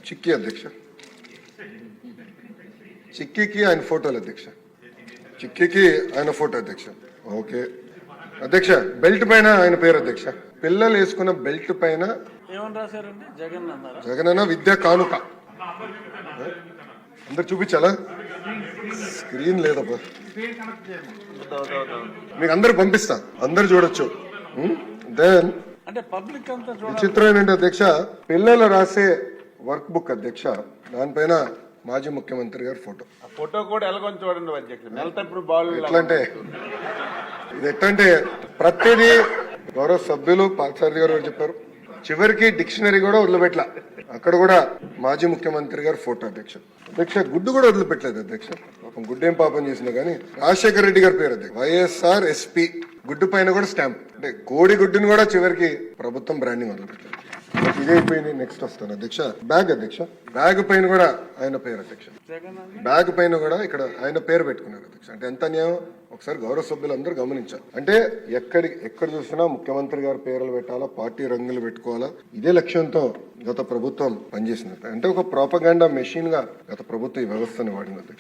చిక్కీ అధ్యక్ష. చిక్కీకి ఆయన ఫోటోలు అధ్యక్ష. చిక్కీకి ఆయన ఫోటో అధ్యక్ష. ఓకే అధ్యక్ష. బెల్ట్ పైన ఆయన పేరు అధ్యక్ష. పిల్లలు వేసుకున్న బెల్ట్ పైన జగన్ అన్న విద్యా కానుక. అందరు చూపించాలా? స్క్రీన్ లేదబ్బా, మీకు అందరు పంపిస్తా, అందరు చూడొచ్చు. దెన్ విచిత్రం ఏంటంటే అధ్యక్ష, పిల్లలు రాసే వర్క్ బుక్ అధ్యక్ష, దానిపైన మాజీ ముఖ్యమంత్రి గారి ఫోటో. ఫోటో కూడా ఎలాగొని చూడండి అధ్యక్ష. నెలతప్పుడు బాల్ ఎట్లంటే ఇది ఎట్లంటే ప్రతిదీ గౌరవ సభ్యులు పార్థసారథి గారు చెప్పారు, చివరికి డిక్షనరీ కూడా వదిలిపెట్ల, అక్కడ కూడా మాజీ ముఖ్యమంత్రి గారు ఫోటో అధ్యక్ష. అధ్యక్ష గుడ్డు కూడా వదిలిపెట్టలేదు అధ్యక్ష. పాపం గుడ్డు ఏం పాపం చేసినా కానీ రాజశేఖర రెడ్డి గారి పేరు అధ్యక్ష. వైఎస్ఆర్ ఎస్పీ గుడ్డు పైన కూడా స్టాంప్. అంటే కోడి గుడ్డుని కూడా చివరికి ప్రభుత్వం బ్రాండింగ్ వదిలిపెట్టారు. ఇదే అయిపోయింది. నెక్స్ట్ వస్తాను అధ్యక్ష. బ్యాగ్ అధ్యక్ష. బ్యాగ్ పైన కూడా ఆయన పేరు అధ్యక్ష. బ్యాగ్ పైన కూడా ఇక్కడ ఆయన పేరు పెట్టుకున్నారు అధ్యక్ష. అంటే ఎంత అన్యాయం ఒకసారి గౌరవ సభ్యులందరూ గమనించాలి. అంటే ఎక్కడ చూసినా ముఖ్యమంత్రి గారి పేర్లు పెట్టాలా, పార్టీ రంగులు పెట్టుకోవాలా, ఇదే లక్ష్యంతో గత ప్రభుత్వం పనిచేసింది. అంటే ఒక ప్రోపగాండా మెషిన్ గా గత ప్రభుత్వం ఈ వ్యవస్థను వాడింది అధ్యక్ష.